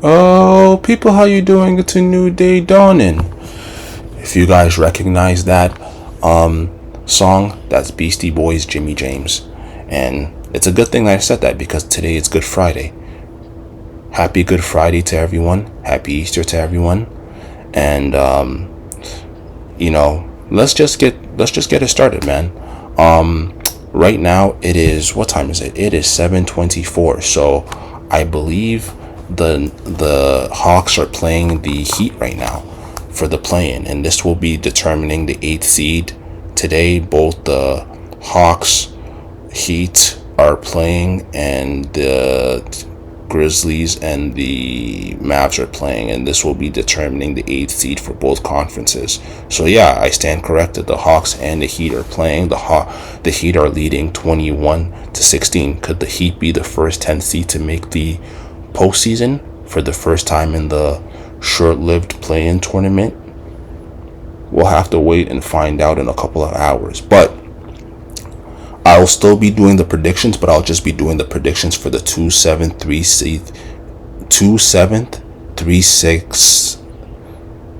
Oh, people, how you doing? It's a new day dawning. If you guys recognize that song, that's Beastie Boys, Jimmy James. And it's a good thing that I said that because today is Good Friday. Happy Good Friday to everyone. Happy Easter to everyone. And let's just get it started, man. Right now it is, what time is it? It is 7:24. So I believe the Hawks are playing the Heat right now for the play-in, and this will be determining the 8th seed. Today both the Hawks, Heat are playing, and the Grizzlies and the Mavs are playing, and this will be determining the 8th seed for both conferences. So yeah, I stand corrected. The Hawks and the Heat are playing. The Heat are leading 21-16. Could the Heat be the first 10th seed to make the postseason for the first time in the short-lived play-in tournament? We'll have to wait and find out in a couple of hours. But I'll still be doing the predictions, but I'll just be doing the predictions for the 2-7, 3-seed, 2-7, 3-6,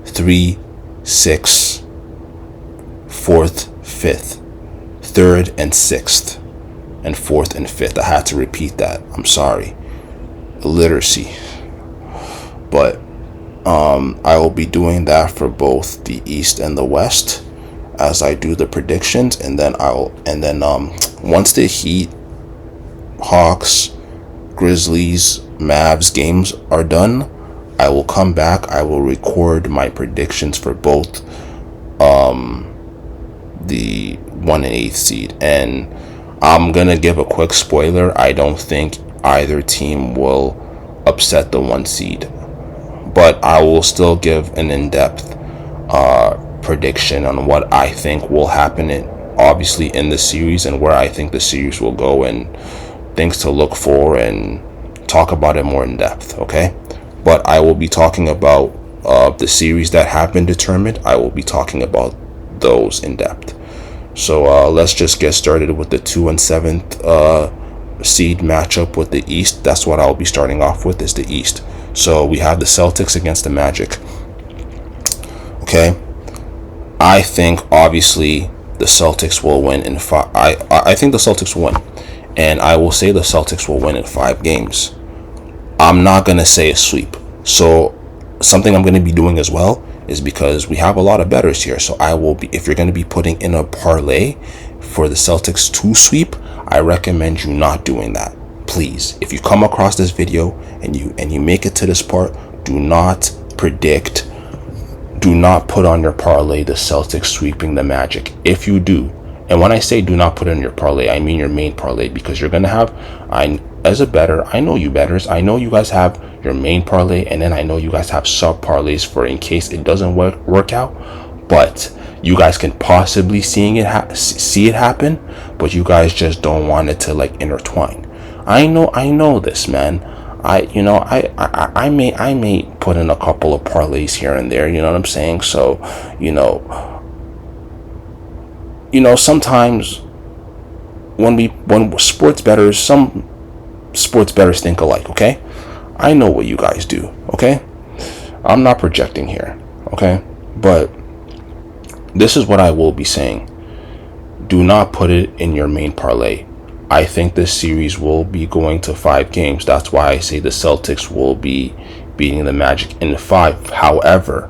3-6, 4th, 5th, 3rd, and 6th, and 4th and 5th. I had to repeat that. I'm sorry. Illiteracy. But I will be doing that for both the East and the West as I do the predictions, and then once the Heat, Hawks, Grizzlies, Mavs games are done, I will come back. I will record my predictions for both the 1 and 8th seed, and I'm gonna give a quick spoiler. I don't think either team will upset the 1 seed, but I will still give an in-depth prediction on what I think will happen obviously in the series, and where I think the series will go, and things to look for, and talk about it more in depth. Okay, but I will be talking about the series that have been determined. I will be talking about those in depth. So let's just get started with the 2 and 7th seed matchup with the East. That's what I'll be starting off with, is the East. So we have the Celtics against the Magic. Okay, I think obviously the Celtics will win in 5. I think the Celtics will win, and I will say the Celtics will win in 5 games. I'm not gonna say a sweep. So something I'm gonna be doing as well is, because we have a lot of bettors here, so I will be, if you're gonna be putting in a parlay for the Celtics to sweep, I recommend you not doing that. Please, if you come across this video and you make it to this part, do not put on your parlay the Celtics sweeping the Magic. If you do, and when I say do not put in your parlay, I mean your main parlay, because you're gonna have, as a bettor, I know you bettors, I know you guys have your main parlay, and then I know you guys have sub parlays for in case it doesn't work out. But you guys can possibly see it happen, but you guys just don't want it to like intertwine. I know this, man. I may put in a couple of parlays here and there, you know what I'm saying? So, sometimes when sports bettors, some sports bettors think alike, okay? I know what you guys do, okay? I'm not projecting here, okay? But this is what I will be saying. Do not put it in your main parlay. I think this series will be going to 5 games. That's why I say the Celtics will be beating the Magic in 5. However,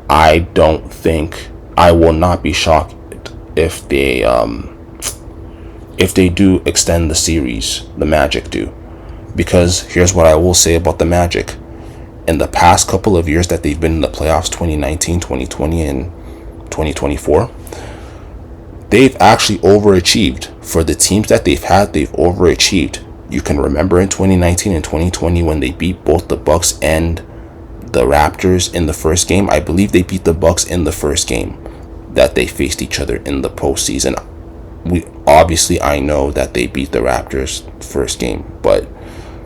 I don't think, I will not be shocked if they do extend the series, the Magic do. Because here's what I will say about the Magic. In the past couple of years that they've been in the playoffs, 2019, 2020, and 2024, they've actually overachieved. For the teams that they've had, they've overachieved. You can remember in 2019 and 2020 when they beat both the Bucks and the Raptors in the first game. I believe they beat the Bucks in the first game that they faced each other in the postseason. I know that they beat the Raptors first game, but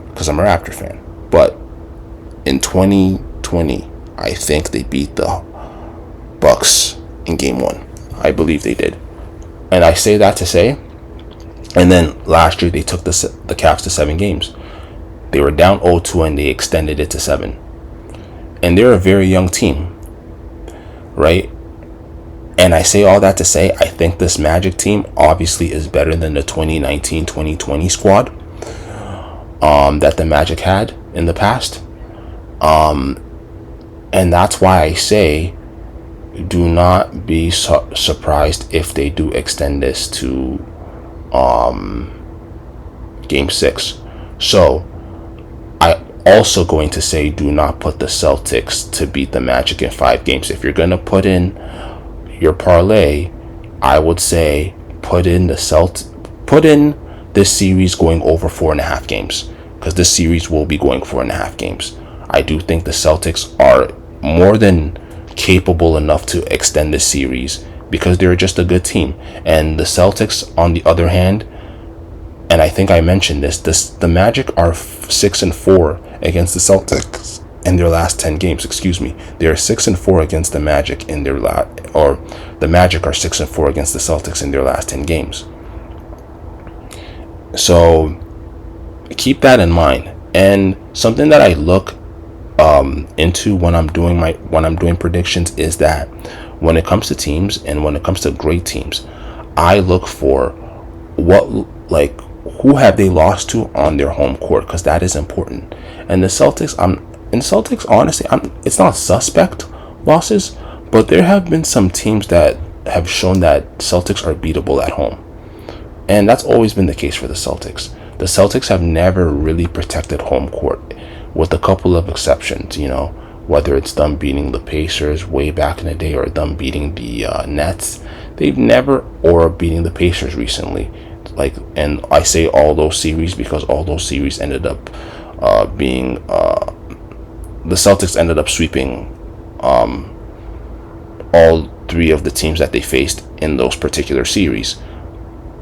because I'm a Raptor fan. But in 2020, I think they beat the Bucks in game 1. I believe they did. And I say that to say, and then last year they took the Cavs to 7 games. They were down 0-2 and they extended it to 7. And they're a very young team, right? And I say all that to say, I think this Magic team obviously is better than the 2019-2020 squad that the Magic had in the past. And that's why I say, do not be surprised if they do extend this to Game 6. So I also going to say, do not put the Celtics to beat the Magic in 5 games. If you're going to put in your parlay, I would say put in this series going over 4.5 games, because this series will be going 4.5 games. I do think the Celtics are more than capable enough to extend this series because they're just a good team. And the Celtics, on the other hand, and I think I mentioned this, the Magic are 6-4 against the Celtics in their last 10 games. They are 6-4 against the Magic in their the Magic are 6-4 against the Celtics in their last 10 games. So keep that in mind. And something that I look into when I'm doing predictions is that when it comes to teams and when it comes to great teams, I look for who have they lost to on their home court, because that is important. And the Celtics, honestly, it's not suspect losses, but there have been some teams that have shown that Celtics are beatable at home. And that's always been the case for the Celtics. The Celtics have never really protected home court, with a couple of exceptions, whether it's them beating the Pacers way back in the day or them beating the Nets. They've never, or beating the Pacers recently. And I say all those series because all those series ended up being, the Celtics ended up sweeping all 3 of the teams that they faced in those particular series.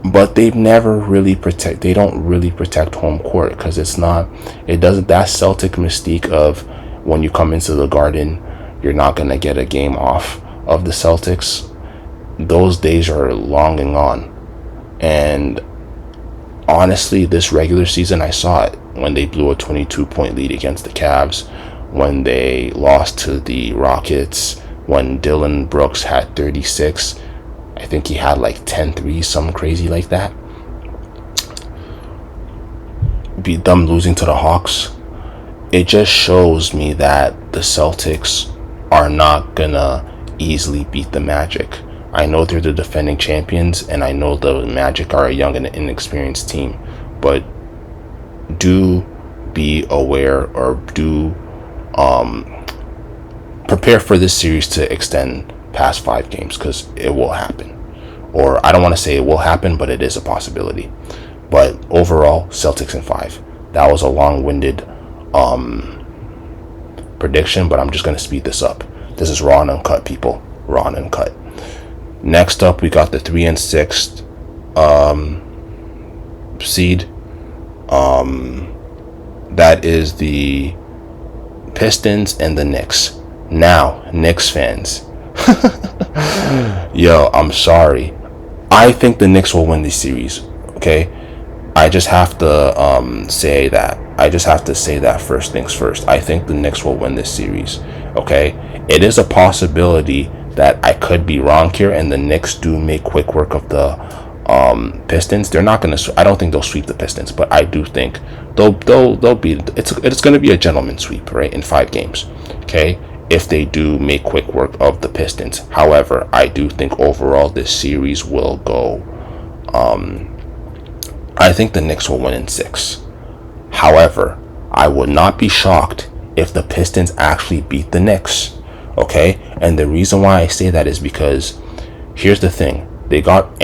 But they've never really they don't really protect home court, because that Celtic mystique of when you come into the Garden, you're not going to get a game off of the Celtics. Those days are long and gone. And honestly, this regular season, I saw it when they blew a 22-point lead against the Cavs, when they lost to the Rockets, when Dillon Brooks had 36. I think he had 10 threes, something crazy like that. Beat them losing to the Hawks. It just shows me that the Celtics are not gonna easily beat the Magic. I know they're the defending champions, and I know the Magic are a young and inexperienced team, but do be aware, or do prepare for this series to extend past 5 games, because it will happen. Or I don't want to say it will happen, but it is a possibility. But overall, Celtics in 5. That was a long-winded prediction, but I'm just going to speed this up. This is raw and uncut, people. Raw and uncut. Next up, we got the 3 and 6 seed. That is the Pistons and the Knicks. Now, Knicks fans. Yo, I'm sorry. I think the Knicks will win this series. Okay, I just have to say that. I just have to say that first things first. I think the Knicks will win this series. Okay, it is a possibility that I could be wrong here, and the Knicks do make quick work of the Pistons. They're not gonna. I don't think they'll sweep the Pistons, but I do think they'll be. It's gonna be a gentleman sweep, right, in 5 games. Okay, if they do make quick work of the Pistons. However, I do think overall this series will go. I think the Knicks will win in 6. However, I would not be shocked if the Pistons actually beat the Knicks. Okay, and the reason why I say that is because here's the thing: they got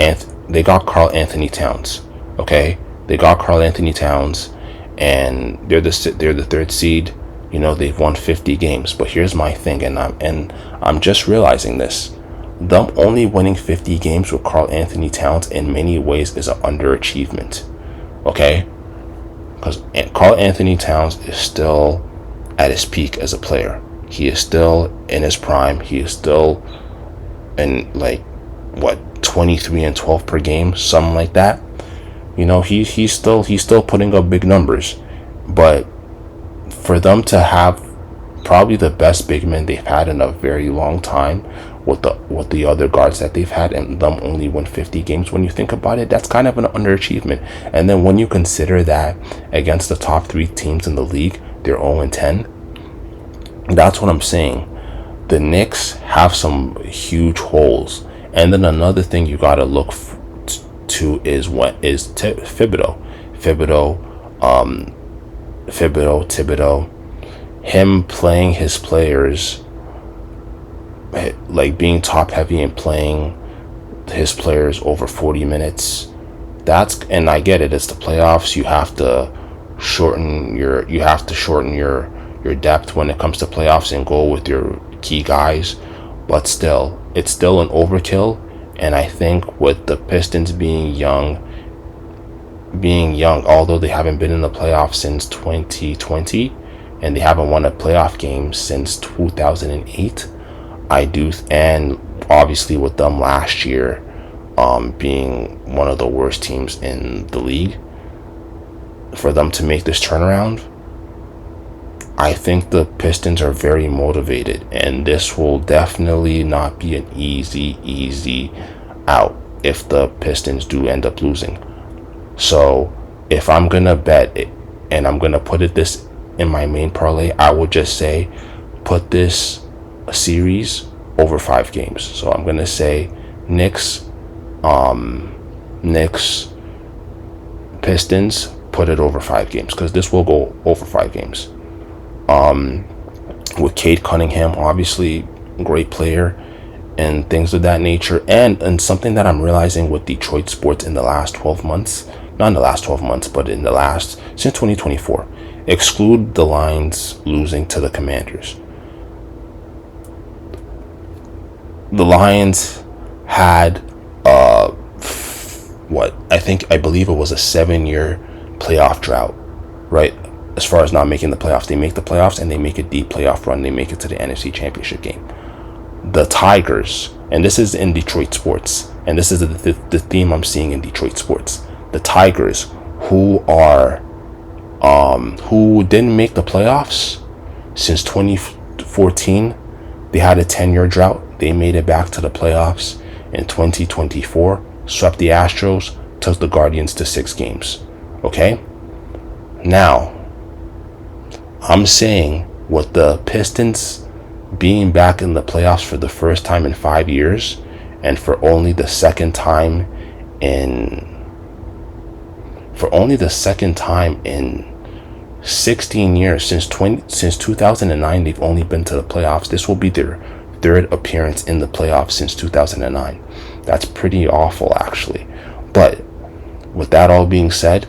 Karl Anthony Towns. Okay, they got Karl Anthony Towns, and they're the 3rd seed. They've won 50 games. But here's my thing, and I'm just realizing this: them only winning 50 games with Karl Anthony Towns in many ways is an underachievement. Okay, because Karl Anthony Towns is still at his peak as a player. He is still in his prime. He is still in 23 and 12 per game, something like that. He's still putting up big numbers. But for them to have probably the best big men they've had in a very long time, with the other guards that they've had, and them only win 50 games. When you think about it, that's kind of an underachievement. And then when you consider that against the top 3 teams in the league, they're 0-10. That's what I'm saying. The Knicks have some huge holes. And then another thing you gotta look to is Thibodeau. Thibodeau, him playing his players, like being top heavy and playing his players over 40 minutes. And I get it, it's the playoffs. You have to shorten your depth when it comes to playoffs and go with your key guys, but still, it's still an overkill. And I think with the Pistons being young, although they haven't been in the playoffs since 2020 and they haven't won a playoff game since 2008, and obviously with them last year being one of the worst teams in the league, for them to make this turnaround, I think the Pistons are very motivated, and this will definitely not be an easy out if the Pistons do end up losing. So if I'm gonna bet it, and I'm gonna put this in my main parlay, I would just say put this series over 5 games. So I'm gonna say Knicks, Pistons, put it over 5 games, because this will go over 5 games. With Cade Cunningham, obviously great player and things of that nature, and something that I'm realizing with Detroit sports in the last 12 months, not in the last 12 months, but since 2024, exclude the Lions losing to the Commanders. The Lions had I believe it was a 7-year playoff drought, right? As far as not making the playoffs, they make the playoffs and they make a deep playoff run. They make it to the NFC Championship game. The Tigers, and this is in Detroit sports, and this is the theme I'm seeing in Detroit sports. The Tigers, who didn't make the playoffs since 2014, they had a 10-year drought. They made it back to the playoffs in 2024, swept the Astros, took the Guardians to 6 games. Okay? Now, I'm saying with the Pistons being back in the playoffs for the first time in 5 years, and for only the second time in 16 years, since 2009, they've only been to the playoffs. This will be their 3rd appearance in the playoffs since 2009. That's pretty awful, actually. But with that all being said,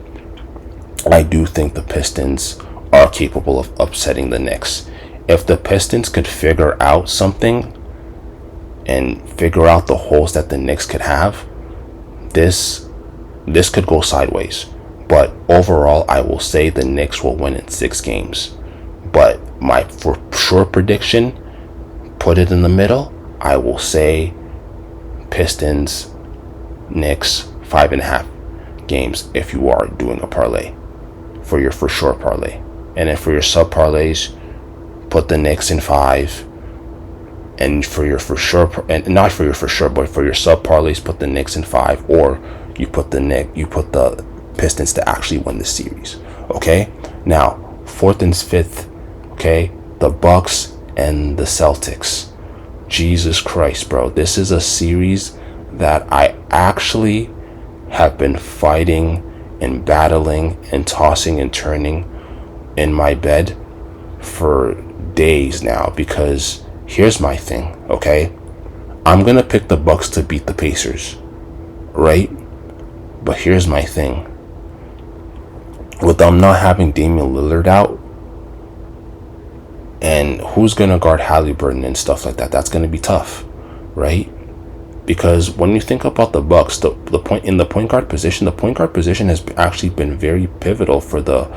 I do think the Pistons are capable of upsetting the Knicks. If the Pistons could figure out something and figure out the holes that the Knicks could have, this could go sideways. But overall, I will say the Knicks will win in 6 games. But my for sure prediction, put it in the middle, I will say Pistons, Knicks, 5.5 games if you are doing a parlay for your for sure parlay. And then for your sub parlays, put the Knicks in 5. And for your for sure, and not for your for sure, but for your sub parlays, put the Knicks in 5, or you put the Pistons to actually win the series. Okay? Now, 4th and 5th, okay? The Bucks and the Celtics. Jesus Christ, bro. This is a series that I actually have been fighting and battling and tossing and turning in my bed for days now, because here's my thing, okay? I'm gonna pick the Bucks to beat the Pacers, right? But here's my thing. With them not having Damian Lillard out, and who's gonna guard Halliburton and stuff like that, that's gonna be tough, right? Because when you think about the Bucks, the point guard position has actually been very pivotal for the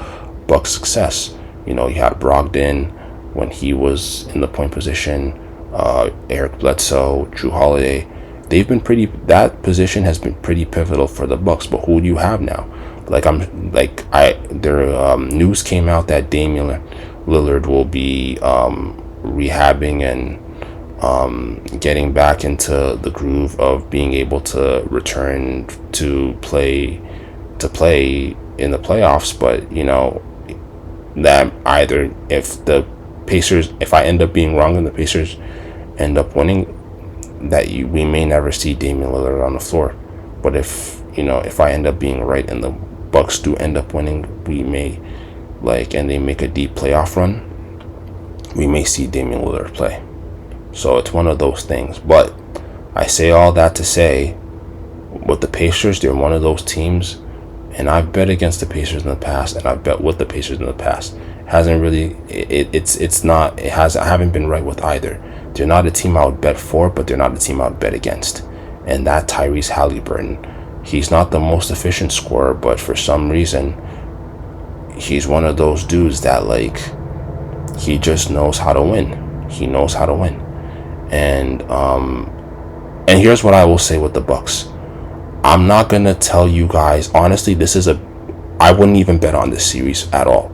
Bucks' success. You know, you had Brogdon when he was in the point position, Eric Bledsoe, Drew Holiday. That position has been pretty pivotal for the Bucks. But who do you have now? News came out that Damian Lillard will be rehabbing and getting back into the groove of being able to return to play in the playoffs. But that either if I end up being wrong and the Pacers end up winning, we may never see Damian Lillard on the floor. But if I end up being right and the Bucks do end up winning, we may and they make a deep playoff run, we may see Damian Lillard play. So it's one of those things. But I say all that to say, with the Pacers, they're one of those teams, and I've bet against the Pacers in the past, and I've bet with the Pacers in the past. Hasn't really, I haven't been right with either. They're not a team I would bet for, but they're not a team I would bet against. And that Tyrese Halliburton, he's not the most efficient scorer, but for some reason, he's one of those dudes that he just knows how to win. He knows how to win. And here's what I will say with the Bucks. I'm not gonna tell you guys, honestly, I wouldn't even bet on this series at all.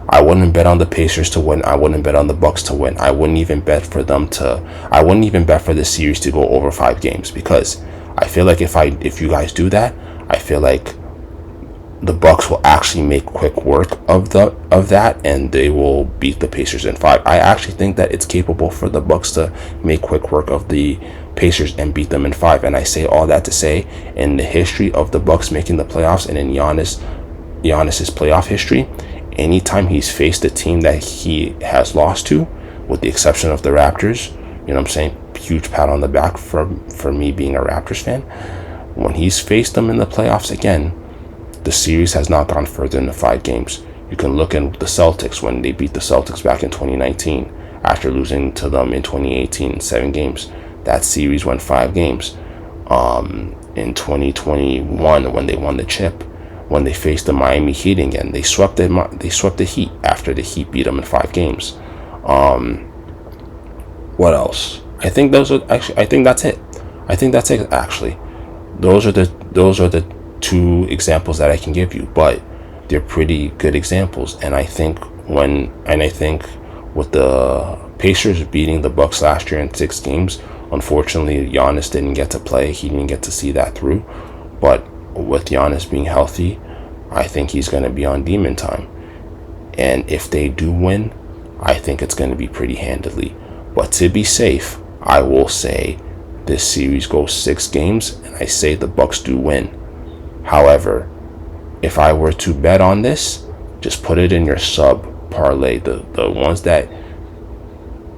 I wouldn't bet on the Pacers to win. I wouldn't bet on the Bucks to win. I wouldn't even bet for this series to go over 5 games, because I feel like if you guys do that, I feel like the Bucks will actually make quick work of that, and they will beat the Pacers in 5. I actually think that it's capable for the Bucks to make quick work of the Pacers and beat them in 5. And I say all that to say, in the history of the Bucks making the playoffs and in Giannis's playoff history, anytime he's faced a team that he has lost to, with the exception of the Raptors, you know what I'm saying? Huge pat on the back for me being a Raptors fan. When he's faced them in the playoffs again, the series has not gone further than 5 games. You can look at the Celtics when they beat the Celtics back in 2019 after losing to them in 2018 in 7 games. That series went 5 games. In 2021, when they won the chip, when they faced the Miami Heat again, they swept the Heat after the Heat beat them in 5 games. What else? I think that's it. Actually, those are the 2 examples that I can give you, but they're pretty good examples. And I think with the Pacers beating the Bucks last year in 6 games, unfortunately Giannis didn't get to play. He didn't get to see that through. But with Giannis being healthy, I think he's going to be on demon time. And if they do win, I think it's going to be pretty handedly. But to be safe, I will say this series goes 6 games, and I say the Bucks do win. However, if I were to bet on this, just put it in your sub parlay, the ones that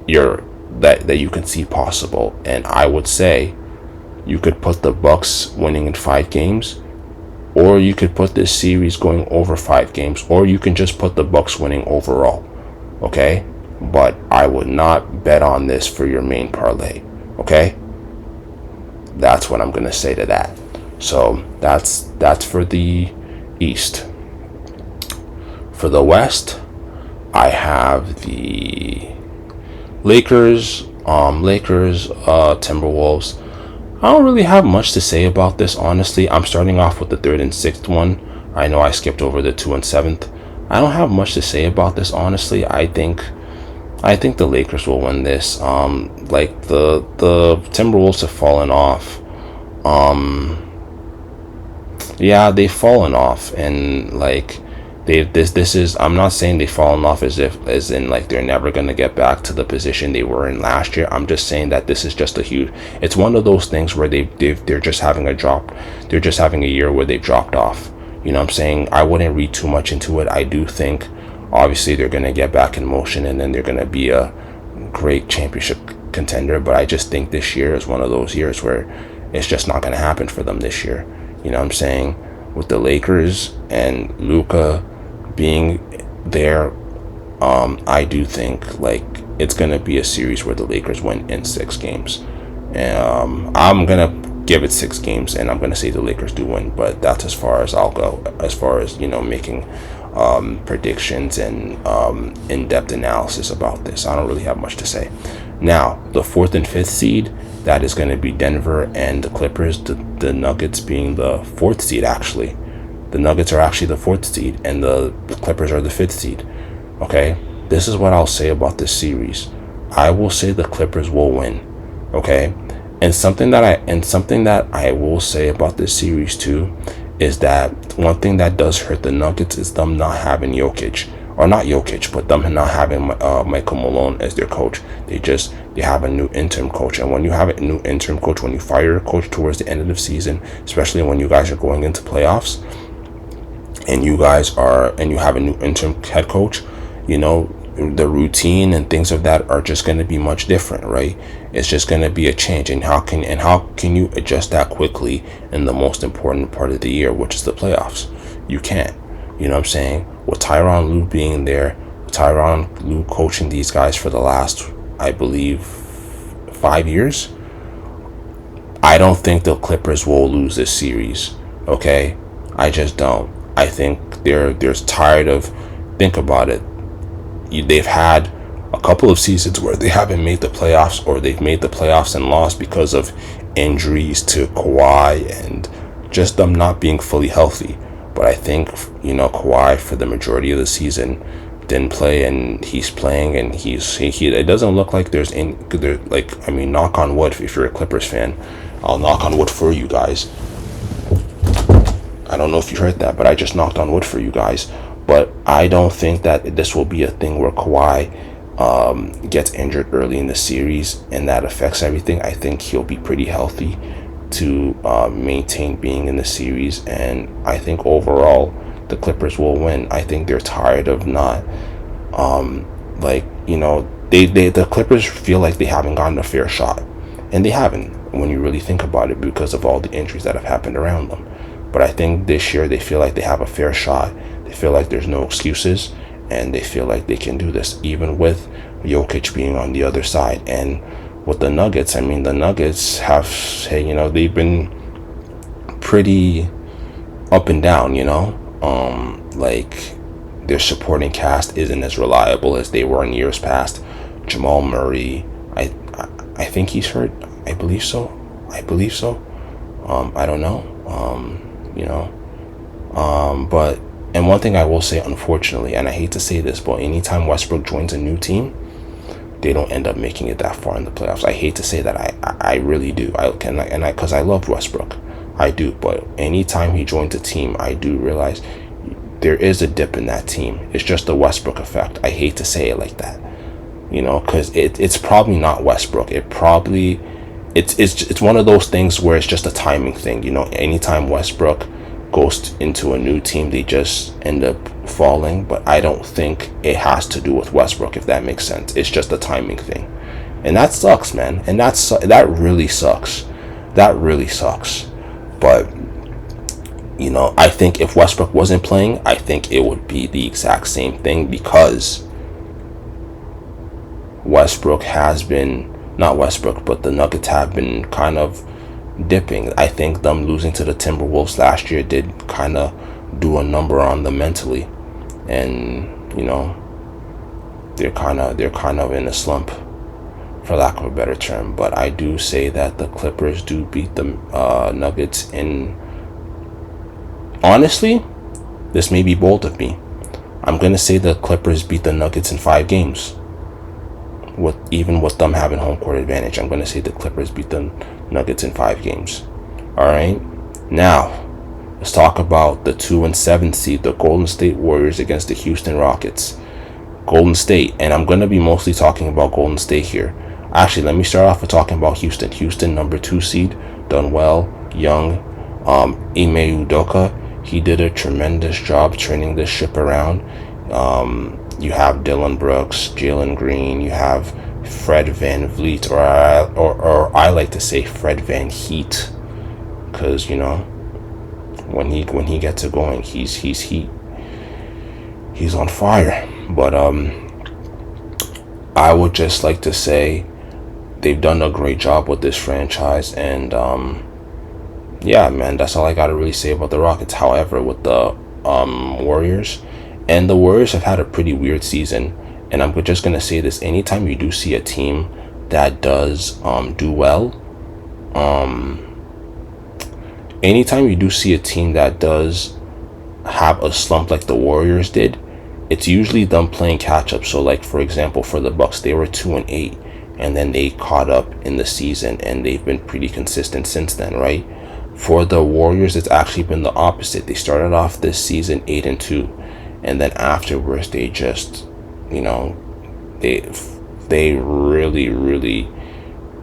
you can see possible. And I would say you could put the Bucks winning in 5 games, or you could put this series going over 5 games, or you can just put the Bucks winning overall. Okay? But I would not bet on this for your main parlay. Okay? That's what I'm going to say to that. So that's for the East. For the West, I have the Lakers, Timberwolves. I don't really have much to say about this, honestly. I'm starting off with the 3rd and 6th one. I know I skipped over the 2 and 7th. I don't have much to say about this, honestly. I think the Lakers will win this. The Timberwolves have fallen off. Yeah, they've fallen off, and I'm not saying they've fallen off as in they're never gonna get back to the position they were in last year. I'm just saying that this is just it's one of those things where they're just having a drop. They're just having a year where they've dropped off. You know what I'm saying? I wouldn't read too much into it. I do think obviously they're gonna get back in motion, and then they're gonna be a great championship contender. But I just think this year is one of those years where it's just not gonna happen for them this year. You know what I'm saying? With the Lakers and Luka being there, I do think it's gonna be a series where the Lakers win in 6 games. I'm gonna give it 6 games, and I'm gonna say the Lakers do win. But that's as far as I'll go, as far as making predictions and in-depth analysis about this. I don't really have much to say. Now, the 4th and 5th seed, that is going to be Denver and the Clippers, the Nuggets being the 4th seed, actually. The Nuggets are actually the 4th seed, and the Clippers are the 5th seed. Okay? this is what I'll say about this series. I will say the Clippers will win. Okay? And something that I will say about this series too is that one thing that does hurt the Nuggets is them not having Jokic, or not Jokic, but them not having Michael Malone as their coach. They have a new interim coach, and when you have a new interim coach, when you fire a coach towards the end of the season, especially when you guys are going into playoffs, and you have a new interim head coach, you know, the routine and things of that are just going to be much different, right? It's just going to be a change. And how can you adjust that quickly in the most important part of the year, which is the playoffs? You can't. You know what I'm saying? With Tyronn Lue being there, Tyronn Lue coaching these guys for the last, I believe, 5 years, I don't think the Clippers will lose this series. Okay, I just don't. I think they're tired of. Think about it. They've had a couple of seasons where they haven't made the playoffs, or they've made the playoffs and lost because of injuries to Kawhi and just them not being fully healthy. But I think, Kawhi for the majority of the season didn't play, and he's playing, and he it doesn't look like there's any there, like, I mean, knock on wood if you're a Clippers fan. I'll knock on wood for you guys. I don't know if you heard that, but I just knocked on wood for you guys. But I don't think that this will be a thing where Kawhi gets injured early in the series and that affects everything. I think he'll be pretty healthy to maintain being in the series, and I think overall the Clippers will win. I think they're tired of not the Clippers feel like they haven't gotten a fair shot, and they haven't when you really think about it, because of all the injuries that have happened around them. But I think this year they feel like they have a fair shot. They feel like there's no excuses, and they feel like they can do this, even with Jokic being on the other side. And with the Nuggets, I mean, the Nuggets have, they've been pretty up and down, their supporting cast isn't as reliable as they were in years past. Jamal Murray, I think he's hurt. I believe so. I don't know. But, and one thing I will say, unfortunately, and I hate to say this, but anytime Westbrook joins a new team, they don't end up making it that far in the playoffs. I hate to say that. I really do. Because I love Westbrook. I do. But anytime he joins a team, I do realize there is a dip in that team. It's just the Westbrook effect. I hate to say it like that, because it's probably not Westbrook. It's one of those things where it's just a timing thing. Anytime Westbrook goes into a new team, they just end up falling. But I don't think it has to do with Westbrook, if that makes sense. It's just a timing thing, and that sucks, man. And that really sucks. But I think if Westbrook wasn't playing, I think it would be the exact same thing, because the Nuggets have been kind of dipping. I think them losing to the Timberwolves last year did kind of do a number on them mentally, and they're kind of in a slump, for lack of a better term. But I do say that the Clippers do beat the Nuggets in. Honestly, this may be bold of me. I'm gonna say the Clippers beat the Nuggets in 5 games. Even with them having home court advantage, I'm gonna say the Clippers beat the Nuggets in 5 games. All right. Now, let's talk about the 2 and 7 seed, the Golden State Warriors against the Houston Rockets. Golden State, and I'm gonna be mostly talking about Golden State here. Actually, let me start off with talking about Houston. Houston, number 2 seed, done well. Young, Ime Udoka, he did a tremendous job turning this ship around. You have Dylan Brooks, Jalen Green, you have Fred Van Vliet, or I like to say Fred Van Heat, because when he gets it going, he's heat. He's on fire. But I would just like to say they've done a great job with this franchise, and yeah, man, that's all I gotta really say about the Rockets. However, with the Warriors, and the Warriors have had a pretty weird season, and I'm just gonna say this: anytime you do see a team that does do well, anytime you do see a team that does have a slump like the Warriors did, it's usually them playing catch up. So like for example, for the Bucks, they were 2-8, and then they caught up in the season, and they've been pretty consistent since then, right? For the Warriors, it's actually been the opposite. They started off this season 8-2, and then afterwards they just, you know, they really, really,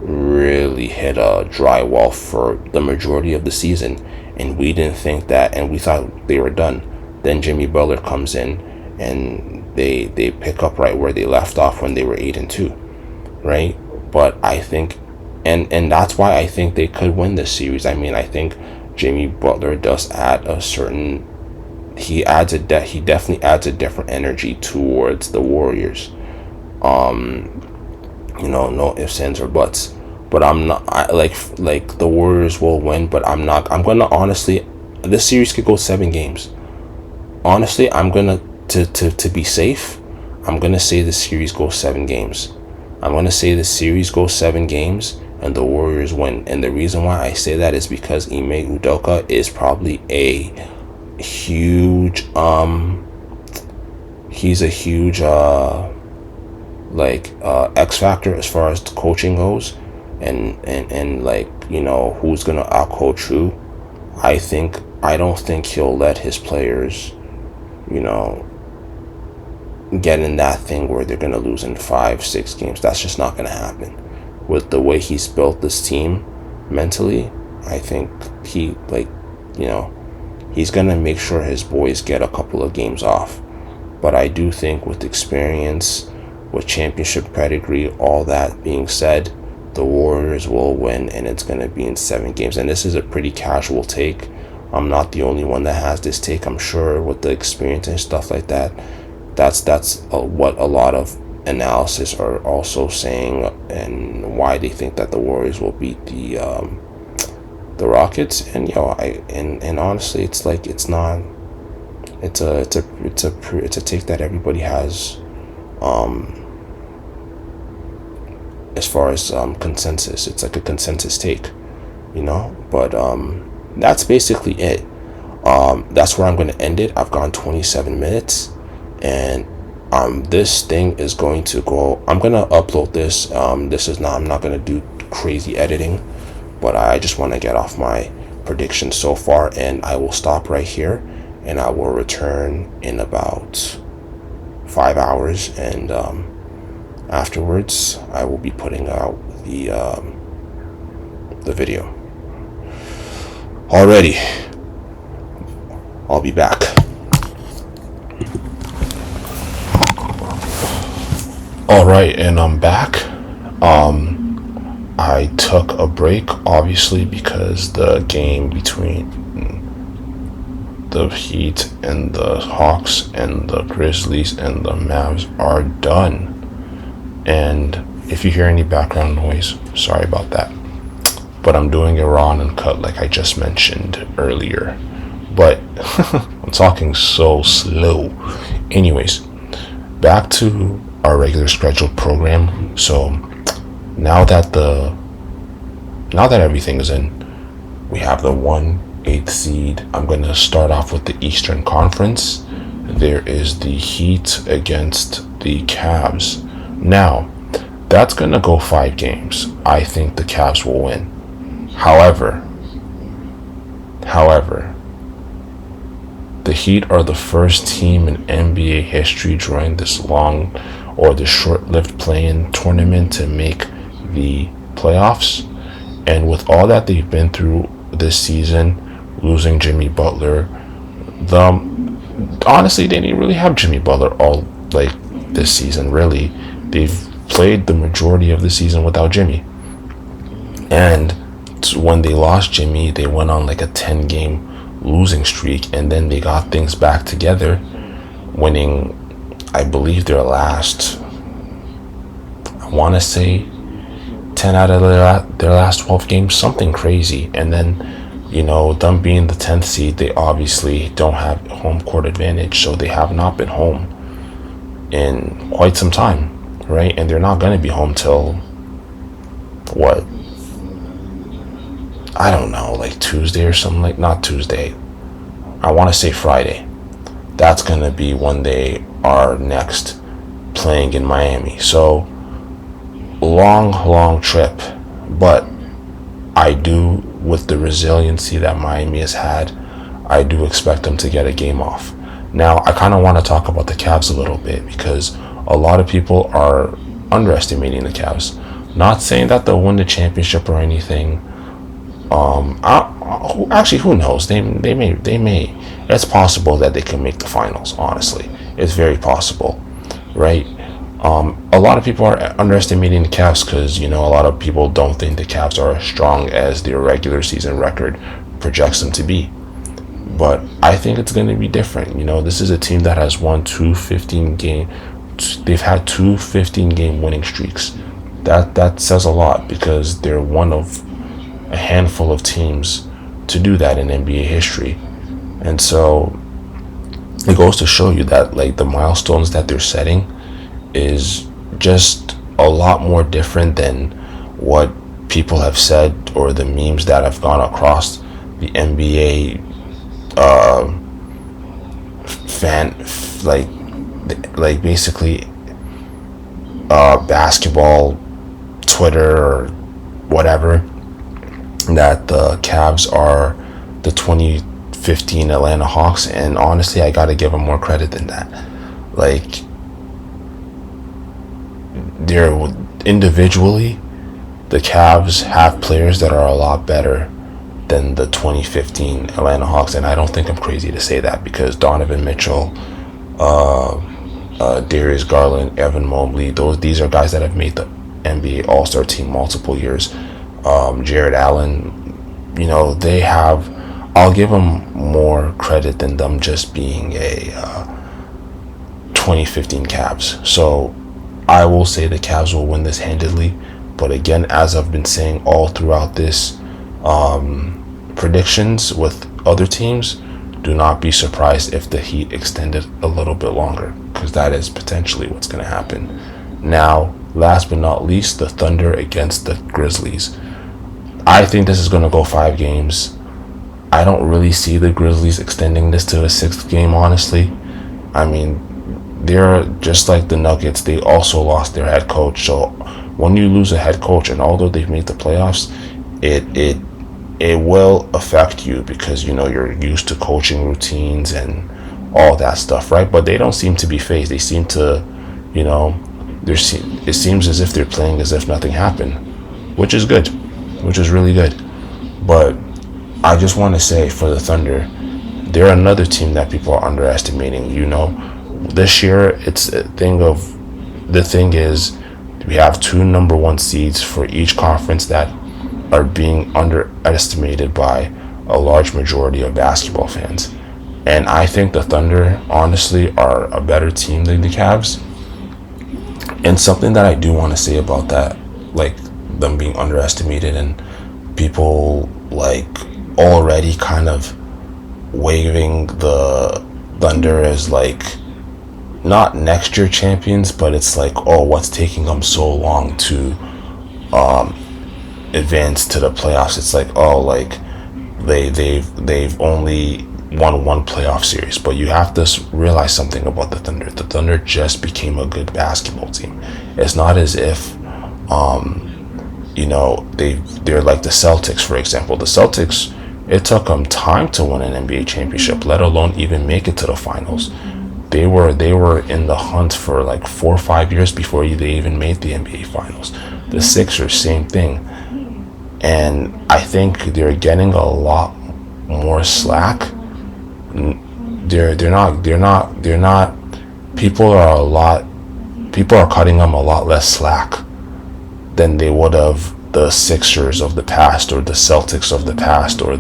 really hit a dry wall for the majority of the season, and we didn't think that, and we thought they were done. Then Jimmy Butler comes in, and they pick up right where they left off when they were 8-2, right? But I think, and that's why I think they could win this series. I mean, I think Jimmy Butler does add a certain, he definitely adds a different energy towards the Warriors. No ifs, ands, or buts. But I'm not, like the Warriors will win, but I'm gonna honestly, this series could go 7 games. Honestly, I'm gonna, to be safe, I'm gonna say the series goes 7 games. I'm gonna say the series goes 7 games and the Warriors win. And the reason why I say that is because Ime Udoka is probably a huge he's a huge X factor as far as coaching goes, and like, who's gonna outcoach who. I don't think he'll let his players, get in that thing where they're gonna lose in 5-6 games. That's just not gonna happen. With the way he's built this team mentally, I think he's gonna make sure his boys get a couple of games off. But I do think with experience, with championship pedigree, all that being said, the Warriors will win, and it's going to be in 7 games. And this is a pretty casual take. I'm not the only one that has this take. I'm sure with the experience and stuff like that, that's what a lot of analysis are also saying, and why they think that the Warriors will beat the Rockets. And and honestly, it's like, it's not. It's a take that everybody has, as far as consensus. It's like a consensus take, But that's basically it. That's where I'm going to end it. I've gone 27 minutes, and this thing is going to go. I'm going to upload this. I'm not going to do crazy editing, but I just want to get off my predictions so far, and I will stop right here. And I will return in about 5 hours, and afterwards I will be putting out the video. Alrighty, I'll be back. Alright, and I'm back. I took a break, obviously, because the game between the Heat and the Hawks and the Grizzlies and the Mavs are done. And if you hear any background noise, sorry about that. But I'm doing it raw and uncut, like I just mentioned earlier. But I'm talking so slow. Anyways, back to our regular scheduled program. So now that everything is in, we have the 1/8 seed. I'm going to start off with the Eastern Conference. There is the Heat against the Cavs. Now, that's going to go 5 games. I think the Cavs will win. However, the Heat are the first team in NBA history during this long or the short-lived play-in tournament to make the playoffs. And with all that they've been through this season, losing Jimmy Butler, honestly, they didn't really have Jimmy Butler all this season. Really, they've played the majority of the season without Jimmy. And when they lost Jimmy, they went on like a 10-game losing streak, and then they got things back together, winning, I believe, their last, I want to say 10 out of their last 12 games, something crazy. And then, them being the 10th seed, they obviously don't have home court advantage, so they have not been home in quite some time, right? And they're not going to be home till what? I don't know, like Tuesday or something, not Tuesday. I want to say Friday. That's going to be when they are next playing in Miami. So long trip, but I do, with the resiliency that Miami has had, I do expect them to get a game off. Now, I kind of want to talk about the Cavs a little bit because a lot of people are underestimating the Cavs. Not saying that they'll win the championship or anything. Actually, who knows? They may. It's possible that they can make the finals. Honestly, it's very possible, right? A lot of people are underestimating the Cavs because a lot of people don't think the Cavs are as strong as their regular season record projects them to be. But I think it's going to be different. This is a team that has won they've had two 15-game winning streaks. That says a lot because they're one of a handful of teams to do that in NBA history. And so it goes to show you that the milestones that they're setting is just a lot more different than what people have said or the memes that have gone across the NBA fan, basically basketball Twitter or whatever, that the Cavs are the 2015 Atlanta Hawks. And honestly, I gotta give them more credit than that. They're individually, the Cavs have players that are a lot better than the 2015 Atlanta Hawks, and I don't think I'm crazy to say that because Donovan Mitchell, Darius Garland, Evan Mobley, these are guys that have made the NBA All-Star team multiple years. Jared Allen, they have. I'll give them more credit than them just being a 2015 Cavs. So I will say the Cavs will win this handedly. But again, as I've been saying all throughout this predictions with other teams, do not be surprised if the Heat extended a little bit longer, because that is potentially what's going to happen. Now, last but not least, the Thunder against the Grizzlies. I think this is going to go 5 games. I don't really see the Grizzlies extending this to a 6th game, honestly. I mean, they're just like the Nuggets. They also lost their head coach. So when you lose a head coach, and although they've made the playoffs, it will affect you because you're used to coaching routines and all that stuff, right? But they don't seem to be phased. They seem to, it seems as if they're playing as if nothing happened, which is good, which is really good. But I just want to say for the Thunder, they're another team that people are underestimating. This year the thing is we have 2 number 1 seeds for each conference that are being underestimated by a large majority of basketball fans. And I think the Thunder honestly are a better team than the Cavs. And something that I do want to say about that, them being underestimated and people already kind of waving the Thunder as not next year champions, but it's what's taking them so long to advance to the playoffs. It's they've only won 1 playoff series. But you have to realize something about the Thunder. The Thunder just became a good basketball team. It's not as if they're like the Celtics, for example. The Celtics, it took them time to win an NBA championship, let alone even make it to the finals. They were in the hunt for 4 or 5 years before they even made the NBA finals. The Sixers, same thing. And I think they're getting a lot more slack. They're not people are cutting them a lot less slack than they would have the Sixers of the past or the Celtics of the past or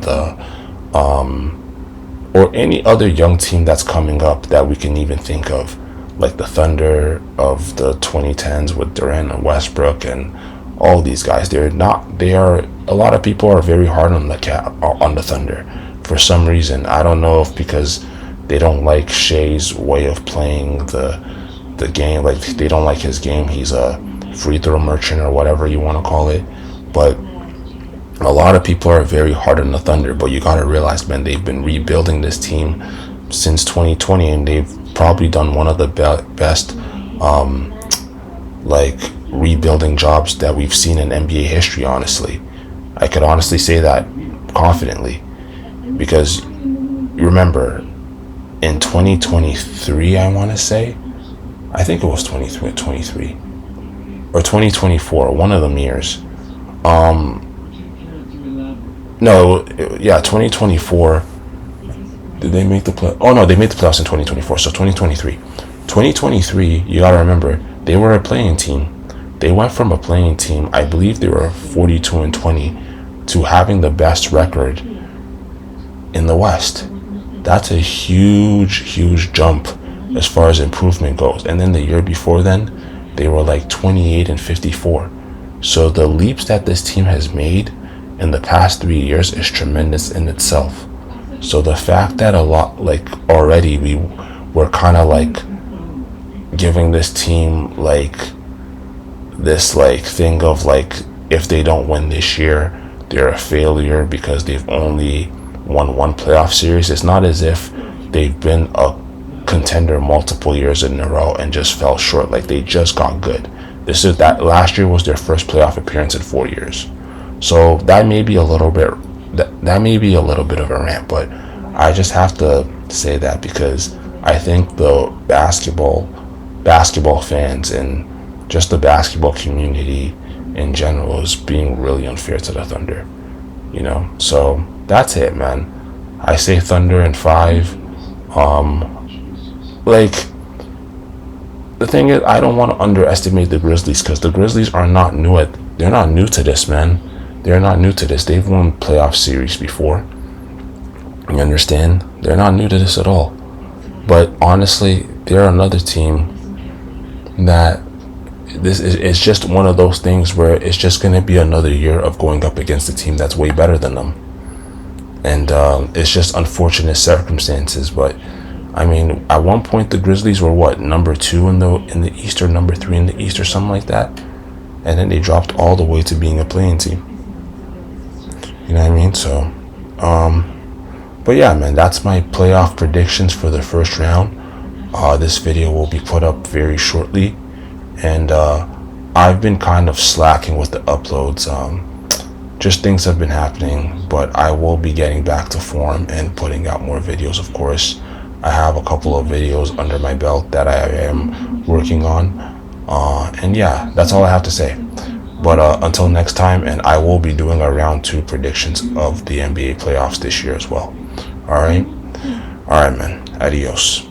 or any other young team that's coming up that we can even think of, like the Thunder of the 2010s with Durant and Westbrook and all these guys. A lot of people are very hard on the Thunder for some reason. I don't know if because they don't like Shea's way of playing the game, they don't like his game. He's a free throw merchant or whatever you want to call it. But a lot of people are very hard on the Thunder, but you got to realize, man, they've been rebuilding this team since 2020, and probably done one of the best like rebuilding jobs that we've seen in NBA history. Honestly, I could honestly say that confidently, because remember in 2023, I want to say, I think it was 2023 or 2024, one of them years. No, yeah, 2024. Did they make the play? Oh no, they made the playoffs in 2024. So 2023, you gotta remember, they were a playing team. They went from a playing team, I believe they were 42-20, to having the best record in the West. That's a huge jump as far as improvement goes. And then the year before then, they were like 28-54. So the leaps that this team has made in the past 3 years is tremendous in itself. So the fact that a lot, like, already we were kind of like giving this team like this like thing of like, if they don't win this year, they're a failure because they've only won one playoff series. It's not as if they've been a contender multiple years in a row and just fell short. Like, they just got good. This is that last year was their first playoff appearance in 4 years. So that may be a little bit that may be a little bit of a rant, but I just have to say that because I think the basketball fans and just the basketball community in general is being really unfair to the Thunder, you know. So that's it, man. I say Thunder in 5. Like, the thing is, I don't want to underestimate the Grizzlies, because the Grizzlies are not new they're not new to this, man. They're not new to this. They've won playoff series before. You understand? They're not new to this at all. But honestly, they're another team that this is, it's just one of those things where it's just going to be another year of going up against a team that's way better than them. And it's just unfortunate circumstances. But I mean, at one point the Grizzlies were what, number 2 in the East, or number 3 in the East, or something like that. And then they dropped all the way to being a playing team. You know what I mean? So, but yeah, man, that's my playoff predictions for the first round. This video will be put up very shortly, and I've been kind of slacking with the uploads. Just things have been happening, but I will be getting back to form and putting out more videos, of course. I have a couple of videos under my belt that I am working on. And yeah, that's all I have to say. But until next time, and I will be doing a round 2 predictions of the NBA playoffs this year as well. All right, man. Adios.